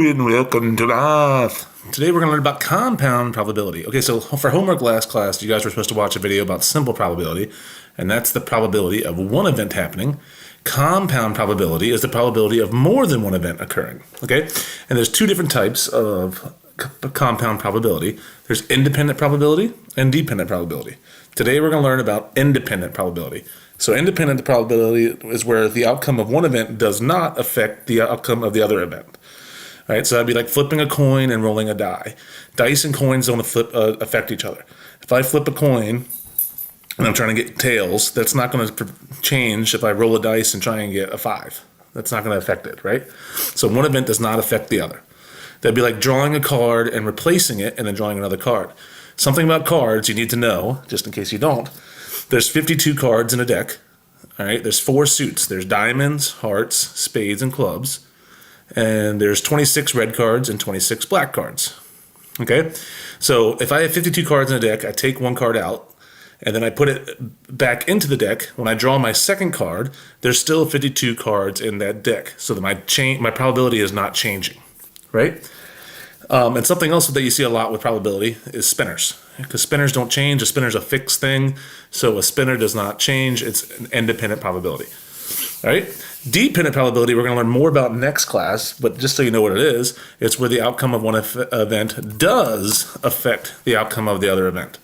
and welcome to math. Today we're going to learn about compound probability. Okay, so for homework last class, you guys were supposed to watch a video about simple probability, and that's the probability of one event happening. Compound probability is the probability of more than one event occurring. Okay, and there's two different types of compound probability. There's independent probability and dependent probability. Today we're going to learn about independent probability. So independent probability is where the outcome of one event does not affect the outcome of the other event. All right, so that'd be like flipping a coin and rolling a die. Dice and coins don't affect each other. If I flip a coin and I'm trying to get tails, that's not going to change if I roll a dice and try and get a 5. That's not going to affect it, right? So one event does not affect the other. That'd be like drawing a card and replacing it and then drawing another card. Something about cards you need to know, just in case you don't. There's 52 cards in a deck. All right, there's 4 suits. There's diamonds, hearts, spades, and clubs. And there's 26 red cards and 26 black cards. Okay, so if I have 52 cards in a deck, I take one card out, and then I put it back into the deck. When I draw my second card, there's still 52 cards in that deck. So that my probability is not changing, right? And something else that you see a lot with probability is spinners. Because spinners don't change. A spinner's a fixed thing. So a spinner does not change. It's an independent probability. All right? Dependent probability we're going to learn more about next class. But just so you know what it is, it's where the outcome of one event does affect the outcome of the other event.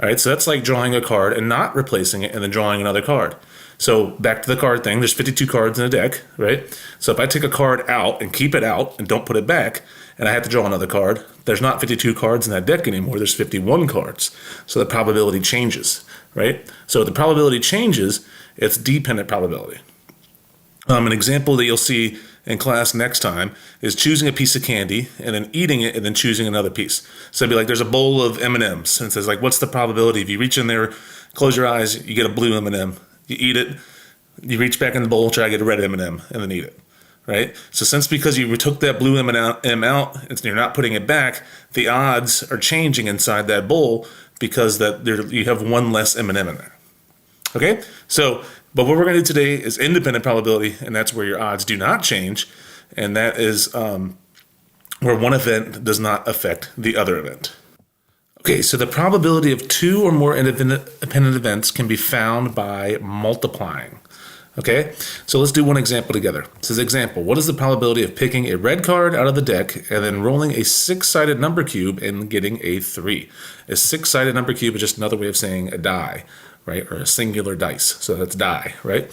All right? So that's like drawing a card and not replacing it and then drawing another card. So back to the card thing, there's 52 cards in a deck, right? So if I take a card out and keep it out and don't put it back, and I have to draw another card, there's not 52 cards in that deck anymore, there's 51 cards. So the probability changes, right? So if the probability changes, it's dependent probability. An example that you'll see in class next time is choosing a piece of candy and then eating it and then choosing another piece. So it'd be like there's a bowl of M&Ms, and it says like, what's the probability? If you reach in there, close your eyes, you get a blue M&M. You eat it, you reach back in the bowl, try to get a red M&M, and then eat it, right? So because you took that blue M&M out and you're not putting it back, the odds are changing inside that bowl because you have one less M&M in there, okay? So, but what we're going to do today is independent probability, and that's where your odds do not change, and that is where one event does not affect the other event. Okay, so the probability of 2 or more independent events can be found by multiplying. Okay, so let's do one example together. This is example. What is the probability of picking a red card out of the deck and then rolling a 6-sided number cube and getting a 3? A 6-sided number cube is just another way of saying a die, right? Or a singular dice. So that's die, right?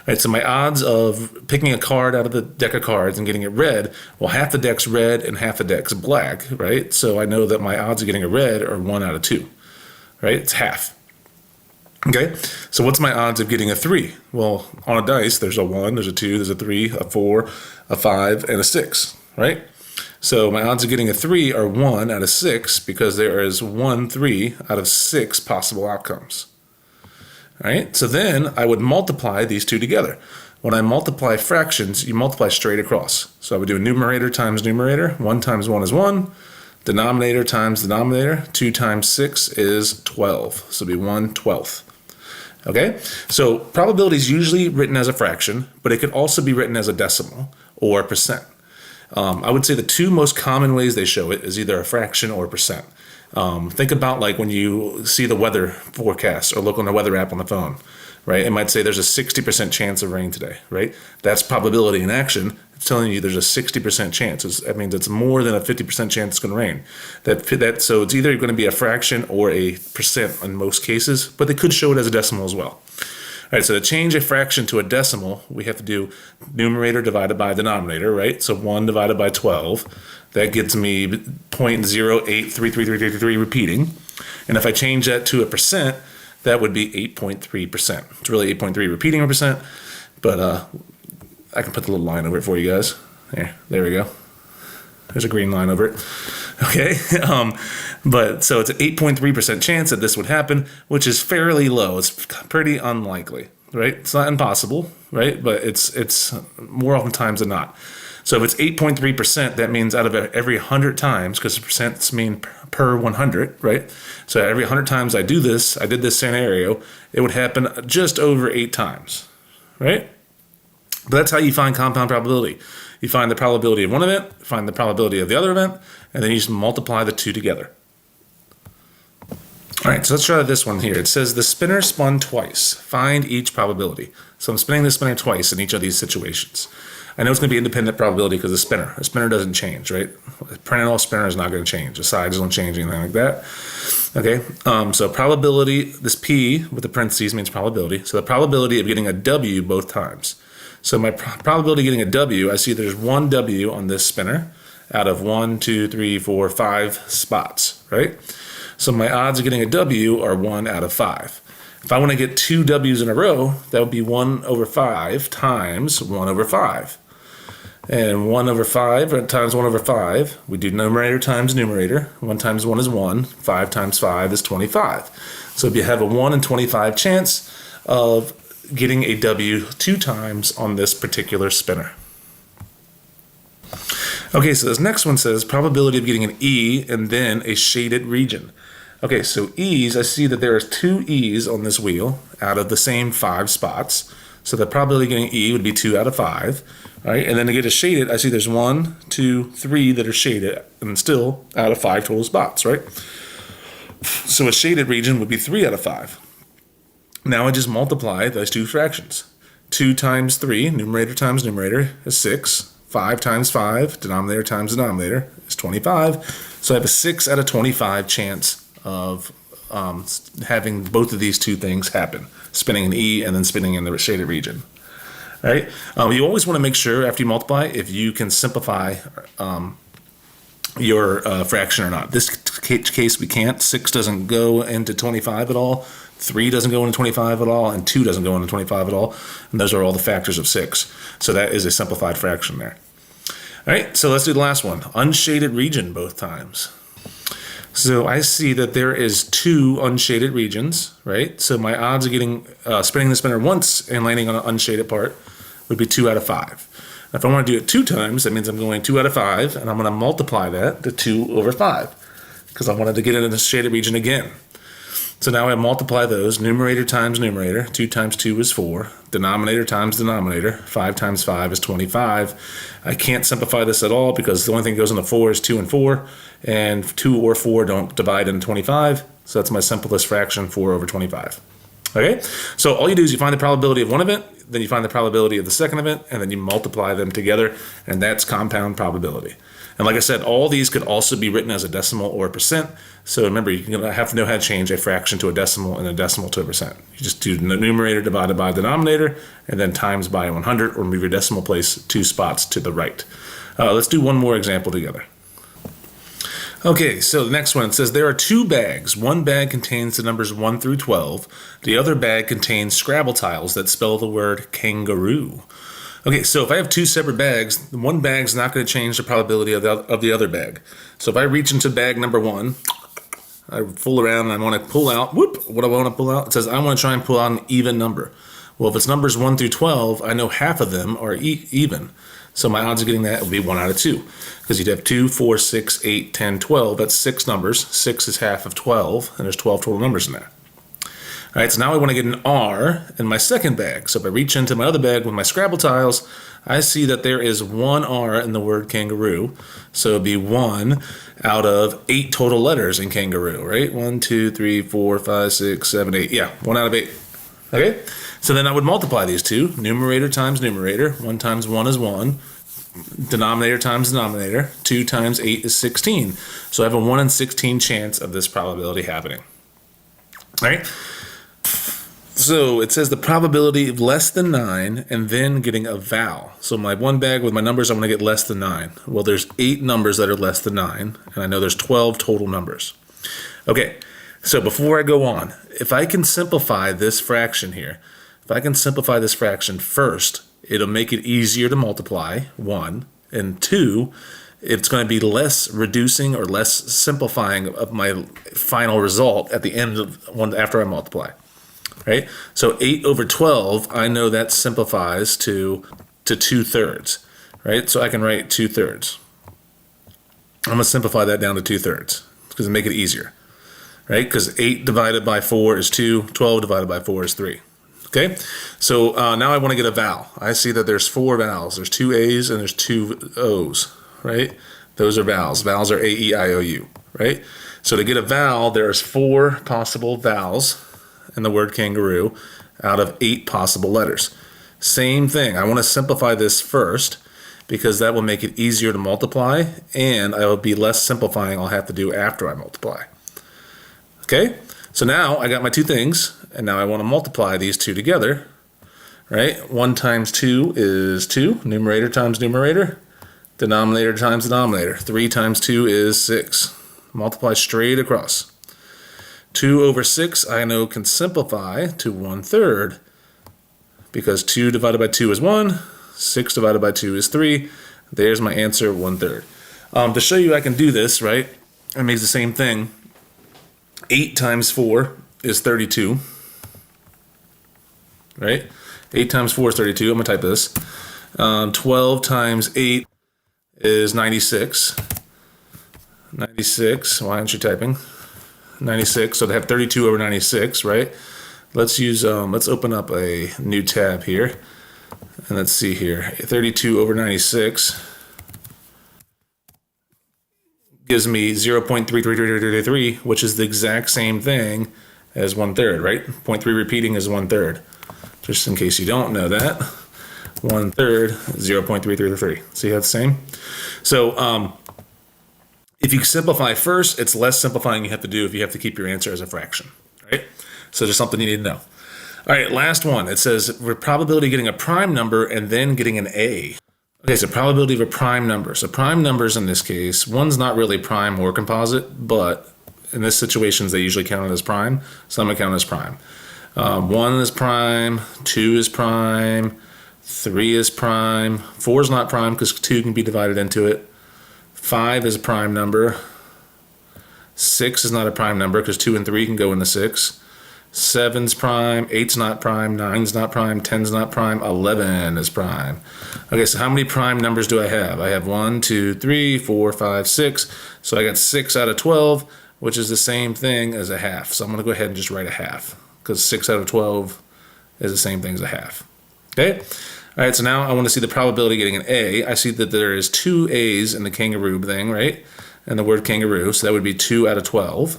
All right, so my odds of picking a card out of the deck of cards and getting it red, well, half the deck's red and half the deck's black, right? So I know that my odds of getting a red are 1 out of 2, right? It's half. Okay, so what's my odds of getting a 3? Well, on a dice, there's a 1, there's a 2, there's a 3, a 4, a 5, and a 6, right? So my odds of getting a 3 are 1 out of 6 because there is 1 3 out of 6 possible outcomes. All right, so then I would multiply these two together. When I multiply fractions, you multiply straight across. So I would do numerator times numerator. 1 times 1 is 1. Denominator times denominator. 2 times 6 is 12. So it'd be 1/12. Okay, so probability is usually written as a fraction, but it could also be written as a decimal or a percent. I would say the two most common ways they show it is either a fraction or a percent. Think about like when you see the weather forecast or look on the weather app on the phone, right? It might say there's a 60% chance of rain today, right? That's probability in action. It's telling you there's a 60% chance. That means it's more than a 50% chance it's going to rain. So it's either going to be a fraction or a percent in most cases, but they could show it as a decimal as well. All right, so to change a fraction to a decimal, we have to do numerator divided by denominator, right? So 1 divided by 12, that gets me 0.083333 repeating. And if I change that to a percent, that would be 8.3%. It's really 8.3 repeating a percent, but I can put the little line over it for you guys. There we go. There's a green line over it. Okay, but so it's an 8.3% chance that this would happen, which is fairly low. It's pretty unlikely, right? It's not impossible, right? But it's more oftentimes than not. So if it's 8.3%, that means out of every 100 times, because percents mean per 100, right? So every 100 times I did this scenario, it would happen just over 8 times, right? But that's how you find compound probability. You find the probability of one event, find the probability of the other event, and then you just multiply the two together. All right, so let's try this one here. It says the spinner spun twice. Find each probability. So I'm spinning the spinner twice in each of these situations. I know it's going to be independent probability because the spinner. A spinner doesn't change, right? A perennial spinner is not going to change. The sides don't change, anything like that. Okay, so probability, this P with the parentheses means probability. So the probability of getting a W both times. So my probability of getting a W, I see there's one W on this spinner out of 1, 2, 3, 4, 5 spots, right? So my odds of getting a W are 1 out of 5. If I want to get two W's in a row, that would be 1 over 5 times 1 over 5. And 1 over 5 times 1 over 5, we do numerator times numerator. 1 times 1 is 1. 5 times 5 is 25. So if you have a 1 in 25 chance of getting a W 2 times on this particular spinner. Okay, so this next one says probability of getting an E and then a shaded region. Okay, so E's, I see that there are 2 E's on this wheel out of the same 5 spots. So the probability of getting E would be 2 out of 5. All right, and then to get a shaded, I see there's 1, 2, 3 that are shaded, and still out of 5 total spots, right? So a shaded region would be 3 out of 5. Now I just multiply those two fractions. 2 times 3, numerator times numerator, is 6. 5 times 5, denominator times denominator, is 25. So I have a 6 out of 25 chance of having both of these two things happen, spinning an E and then spinning in the shaded region. All right. You always want to make sure after you multiply if you can simplify your fraction or not. This case we can't. 6 doesn't go into 25 at all. 3 doesn't go into 25 at all, and 2 doesn't go into 25 at all. And those are all the factors of 6. So that is a simplified fraction there. All right, so let's do the last one. Unshaded region both times. So I see that there is 2 unshaded regions, right? So my odds of getting spinning the spinner once and landing on an unshaded part would be 2 out of 5. If I want to do it 2 times, that means I'm going 2 out of 5, and I'm going to multiply that to 2 over 5 because I wanted to get it in the shaded region again. So now I multiply those, numerator times numerator, 2 times 2 is 4, denominator times denominator, 5 times 5 is 25. I can't simplify this at all because the only thing that goes in the 4 is 2 and 4, and 2 or 4 don't divide into 25, so that's my simplest fraction, 4 over 25. Okay, so all you do is you find the probability of one event, then you find the probability of the second event, and then you multiply them together, and that's compound probability. And like I said, all these could also be written as a decimal or a percent. So remember, you're going to have to know how to change a fraction to a decimal and a decimal to a percent. You just do the numerator divided by denominator and then times by 100, or move your decimal place 2 spots to the right. Let's do one more example together. Okay, so the next one says there are 2 bags. One bag contains the numbers 1 through 12. The other bag contains Scrabble tiles that spell the word kangaroo. Okay, so if I have 2 separate bags, one bag's not going to change the probability of the other bag. So if I reach into bag number 1, I fool around and I want to pull out, what do I want to pull out? It says I want to try and pull out an even number. Well, if it's numbers 1 through 12, I know half of them are even. So my odds of getting that would be 1 out of 2. Because you'd have 2, 4, 6, 8, 10, 12. That's 6 numbers. 6 is half of 12, and there's 12 total numbers in there. All right, so now I want to get an R in my second bag. So if I reach into my other bag with my Scrabble tiles, I see that there is 1 R in the word kangaroo. So it'd be 1 out of 8 total letters in kangaroo, right? 1, 2, 3, 4, 5, 6, 7, 8. Yeah, 1 out of 8. Okay, so then I would multiply these two. Numerator times numerator. 1 times 1 is 1. Denominator times denominator. 2 times 8 is 16. So I have a 1 in 16 chance of this probability happening. All right. So it says the probability of less than 9 and then getting a vowel. So my one bag with my numbers, I'm going to get less than 9. Well, there's 8 numbers that are less than 9, and I know there's 12 total numbers. Okay, so before I go on, if I can simplify this fraction here, if I can simplify this fraction first, it'll make it easier to multiply, 1, and 2, it's going to be less reducing or less simplifying of my final result at the end of one after I multiply. Right? So 8 over 12, I know that simplifies to 2/3, right? So I can write 2/3. I'm going to simplify that down to 2/3 because it make it easier, right? Because 8 divided by 4 is 2, 12 divided by 4 is 3. Okay, so now I want to get a vowel. I see that there's 4 vowels. There's 2 A's and there's 2 O's, right? Those are vowels. Vowels are A, E, I, O, U, right? So to get a vowel, there's 4 possible vowels in the word kangaroo out of 8 possible letters. Same thing. I want to simplify this first because that will make it easier to multiply, and I will be less simplifying I'll have to do after I multiply. Okay, so now I got my 2 things, and now I want to multiply these 2 together, right? 1 times 2 is 2, numerator times numerator, denominator times denominator. 3 times 2 is 6. Multiply straight across. 2 over 6 I know can simplify to 1/3 because 2 divided by 2 is 1, 6 divided by 2 is 3. There's my answer, 1/3. To show you I can do this, right, it makes the same thing. 8 times 4 is 32, right? 8 times 4 is 32. I'm going to type this. 12 times 8 is 96. 96. Why aren't you typing? 96. So they have 32 over 96, right? Let's use, let's open up a new tab here. And let's see here. 32 over 96 gives me 0.33333, which is the exact same thing as 1/3, right? 0.3 repeating is 1/3. Just in case you don't know that. 1/3, 0.333. See how it's the same? So if you simplify first, it's less simplifying you have to do if you have to keep your answer as a fraction, right? So just something you need to know. All right, last one. It says probability of getting a prime number and then getting an A. Okay, so probability of a prime number. So prime numbers in this case, one's not really prime or composite, but in this situations they usually count it as prime. Some are counted as prime. 1 is prime, 2 is prime, 3 is prime, 4 is not prime because 2 can be divided into it. 5 is a prime number. 6 is not a prime number because 2 and 3 can go into 6. 7's prime, 8's not prime, 9's not prime, 10's not prime, 11 is prime. Okay, so how many prime numbers do I have? I have 1, 2, 3, 4, 5, 6. So I got 6 out of 12, which is the same thing as a half. So I'm going to go ahead and just write a half because 6 out of 12 is the same thing as a half. Okay? All right, so now I want to see the probability of getting an A. I see that there is 2 A's in the kangaroo thing, right? And the word kangaroo, so that would be 2 out of 12.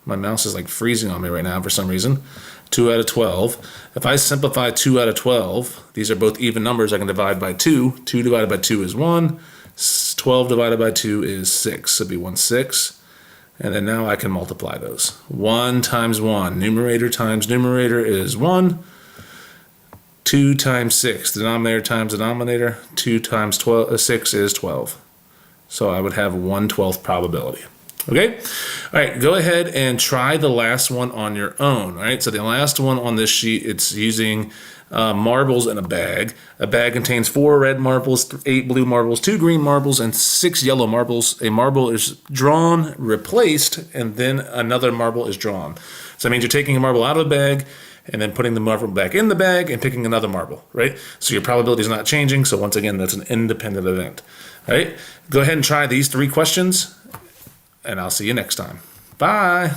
My mouse is like freezing on me right now for some reason. 2 out of 12. If I simplify 2 out of 12, these are both even numbers. I can divide by 2. 2 divided by 2 is 1. 12 divided by 2 is 6. So it'd be 1/6. And then now I can multiply those. 1 times 1. Numerator times numerator is 1. 2 times 6. Denominator times denominator. 2 times 6 is 12. So I would have 1/12 probability. Okay? All right, go ahead and try the last one on your own. All right, so the last one on this sheet, it's using marbles in a bag. A bag contains 4 red marbles, 8 blue marbles, 2 green marbles, and 6 yellow marbles. A marble is drawn, replaced, and then another marble is drawn. So that means you're taking a marble out of the bag and then putting the marble back in the bag and picking another marble, right? So your probability is not changing. So once again, that's an independent event. All right, go ahead and try these 3 questions, and I'll see you next time. Bye.